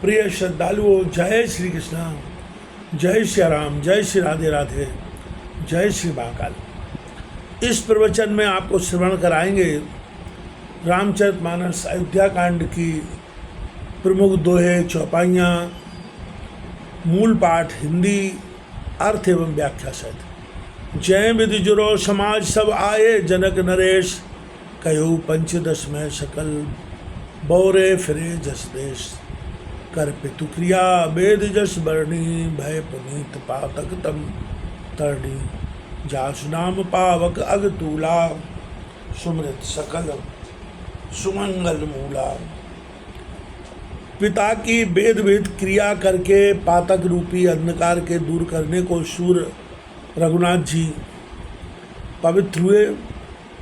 प्रिय श्रद्धालुओं, जय श्री कृष्ण, जय श्री राम, जय श्री राधे राधे, जय श्री महाकाल। इस प्रवचन में आपको श्रवण कराएंगे रामचरितमानस अयोध्या कांड की प्रमुख दोहे, चौपाइयाँ, मूल पाठ हिंदी, अर्थ एवं व्याख्या सहित। जय विधि जुरो समाज सब आए, जनक नरेश कहो पंचदश में सकल बौरे फिरे जस देश। कर पितु क्रिया वेद जस बरणी, भय पुनीत पातक तम तरणी। जासु नाम पावक अगतूला, सुमृत सकल सुमंगल मूला। पिता की वेद वेद क्रिया करके पातक रूपी अंधकार के दूर करने को शूर रघुनाथ जी पवित्र हुए,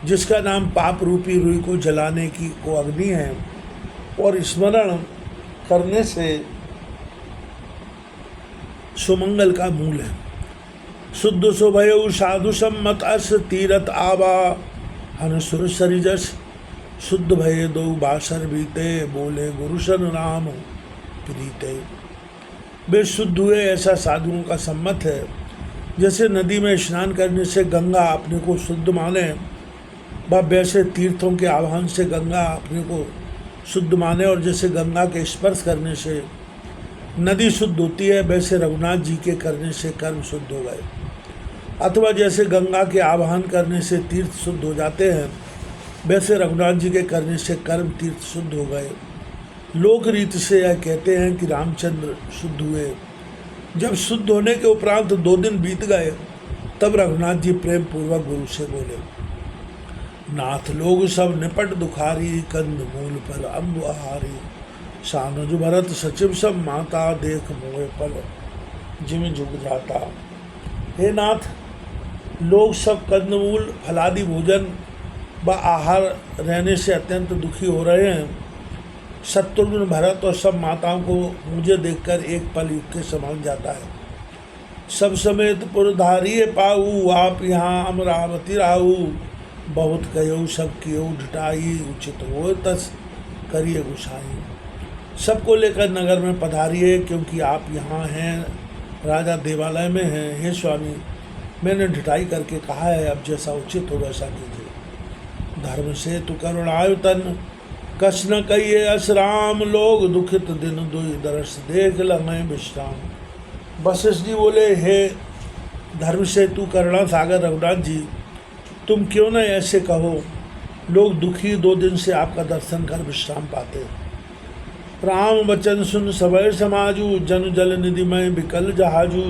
जिसका नाम पाप रूपी रुई को जलाने की को अग्नि है, और स्मरण करने से सुमंगल का मूल है। शुद्ध सुभयु साधु सम्मत अस, तीरथ आवा हनुसुर सरिजस। शुद्ध भये दो बासर बीते, बोले गुरुशन राम प्रीते। वे शुद्ध हुए ऐसा साधुओं का सम्मत है। जैसे नदी में स्नान करने से गंगा अपने को शुद्ध माने, वैसे तीर्थों के आह्वान से गंगा अपने को शुद्ध माने, और जैसे गंगा के स्पर्श करने से नदी शुद्ध होती है, वैसे रघुनाथ जी के करने से कर्म शुद्ध हो गए। अथवा जैसे गंगा के आवाहन करने से तीर्थ शुद्ध हो जाते हैं, वैसे रघुनाथ जी के करने से कर्म तीर्थ शुद्ध हो गए। लोक रीति से यह कहते हैं कि रामचंद्र शुद्ध हुए। जब शुद्ध होने के उपरांत 2 दिन बीत गए, तब रघुनाथ जी प्रेम पूर्वक गुरु से बोले, नाथ लोग सब निपट दुखारी, कंद मूल पर अम्ब आहारी। सानुज भरत सचिव सब माता, देख मोए पल जिम झुक जाता। हे नाथ, लोग सब कंदमूल फलादि भोजन व आहार रहने से अत्यंत दुखी हो रहे हैं। शत्रुघ्न भरत और सब माताओं को मुझे देखकर एक पल युग के समान जाता है। सब समेत पुरधारी पाऊ, आप यहाँ अमरावती राहू। बहुत कहो सब कियो ढटाई, उचित हो तस करिए गुसाई। सबको लेकर नगर में पधारिए, क्योंकि आप यहाँ हैं, राजा देवालय में हैं। हे स्वामी, मैंने ढटाई करके कहा है, अब जैसा उचित हो वैसा कीजिए। धर्म से तु करुणायुतन, कस न कहिए असराम। लोग दुखित दिन दुई दरस, देख लमें विश्राम। वशिष्ठ जी बोले, हे धर्म से तू करुणा सागर रघुनाथ जी, तुम क्यों न ऐसे कहो। लोग दुखी 2 दिन से आपका दर्शन कर विश्राम पाते। राम वचन सुन सबय समाजू, जन जल निधि में विकल जहाजू।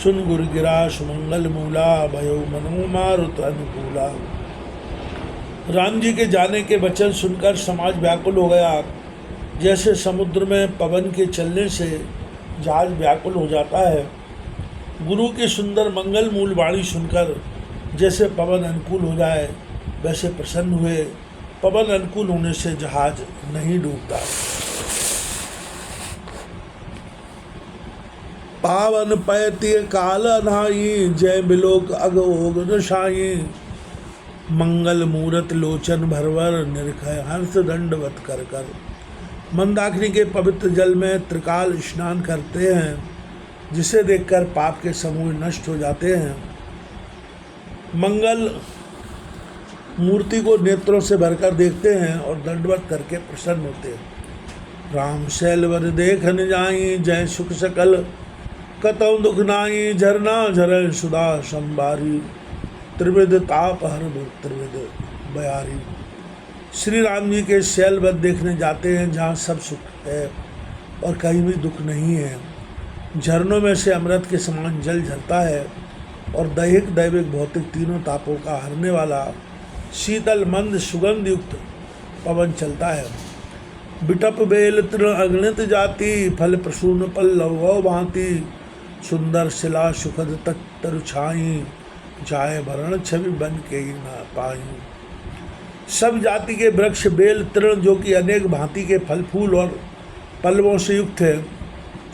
सुन गुर गिरा सुमंगल मूला, भयो मनो मारुत अनुकूला। राम जी के जाने के वचन सुनकर समाज व्याकुल हो गया। जैसे समुद्र में पवन के चलने से जहाज व्याकुल हो जाता है, गुरु की सुंदर मंगल मूल वाणी सुनकर जैसे पवन अनुकूल हो जाए, वैसे प्रसन्न हुए। पवन अनुकूल होने से जहाज नहीं डूबता। पावन पैती काल अनाई, जय बिलोक अगोग नशाई। मंगल मूरत लोचन भरवर, निरखय हंस दंडवत कर कर। मंदाकिनी के पवित्र जल में त्रिकाल स्नान करते हैं, जिसे देखकर पाप के समूह नष्ट हो जाते हैं। मंगल मूर्ति को नेत्रों से भरकर देखते हैं और दंडवत करके प्रसन्न होते हैं। राम शैलवर देखन जाई, जय सुख सकल कतौ दुख नाई। झरना झर सुधा संबारी, त्रिविध ताप हर त्रिविध बयारी। श्री राम जी के शैलवत देखने जाते हैं, जहाँ सब सुख है और कहीं भी दुख नहीं है। झरनों में से अमृत के समान जल झरता है, और दैहिक दैविक भौतिक तीनों तापों का हरने वाला शीतल मंद सुगंध युक्त पवन चलता है। बिटप बेल तृण अगणित जाति, फल प्रसून पल्लव भांति। सुंदर शिला सुखद तत्तर छाई, जाए भरण छवि बन के ही न पाई। सब जाति के वृक्ष बेल तृण, जो कि अनेक भांति के फल फूल और पल्लवों से युक्त है।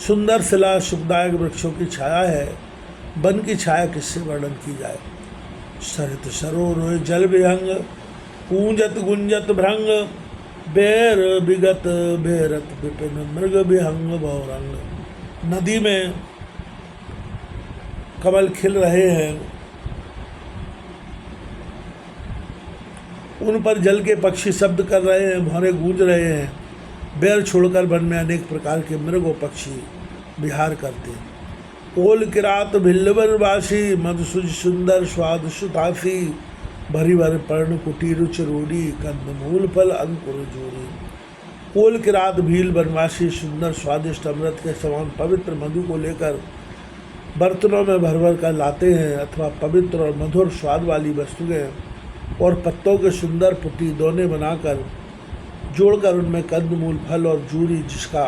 सुंदर शिला सुखदायक वृक्षों की छाया है। वन की छाया किससे वर्णन की जाए। सरित सरोवर जल विहंग, पूंजत गुंजत भ्रंग। बेर विगत बेरत विपिन मृग विहंग बहुरंग। नदी में कमल खिल रहे हैं, उन पर जल के पक्षी शब्द कर रहे हैं, भौरे गूंज रहे हैं। बेर छोड़कर वन में अनेक प्रकार के मृग और पक्षी विहार करते हैं। ओल किरात भिल्लवनवासी मधुसुज सुंदर स्वाद सुतासी भरी भर पर्ण कुटी रुच रूढ़ी कंदमूल फल अंकुर जोड़ी। ओल किरात भील वनवासी सुंदर स्वादिष्ट अमृत के समान पवित्र मधु को लेकर बर्तनों में भर भर कर लाते हैं, अथवा पवित्र और मधुर स्वाद वाली वस्तुएं और पत्तों के सुंदर पुटी दोने बनाकर जोड़कर उनमें कंदमूल फल और जूरी जिसका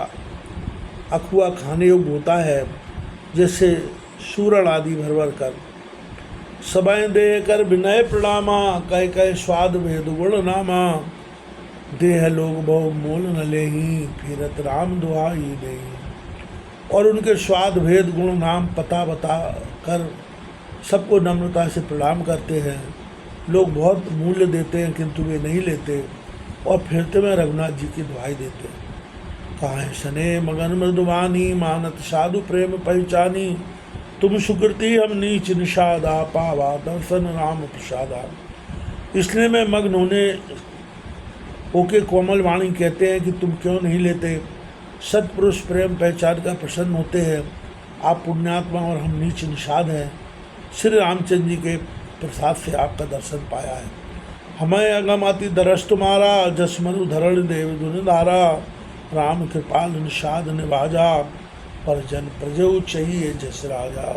अखुआ खाने योग्य होता है, जैसे सूरण आदि भर भर कर सबाएं दे कर विनय प्रणामा कह कह स्वाद भेद गुण नामा। देह लोग बहु मोल न लेही फिरत राम दुहाई नहीं। और उनके स्वाद भेद गुण नाम पता बता कर सबको नम्रता से प्रणाम करते हैं। लोग बहुत मूल्य देते हैं किंतु वे नहीं लेते और फिरते में रघुनाथ जी की दुहाई देते हैं। काहे सने मगन मृदुवानी मानत साधु प्रेम पहचानी। तुम सुकृति हम नीच निषादा पावा दर्शन राम प्रसादा। इसलिए मैं मग्न होके कोमल वाणी कहते हैं कि तुम क्यों नहीं लेते। सत्पुरुष प्रेम पहचान कर प्रसन्न होते हैं। आप पुण्यात्मा और हम नीच निषाद हैं। श्री रामचंद्र जी के प्रसाद से आपका दर्शन पाया है। हमें अगमति दरस तुम्हारा जसमनु धरण देव धुन धारा। राम कृपाल निषाद निभाजा पर जन प्रजो चाहिए जस राजा।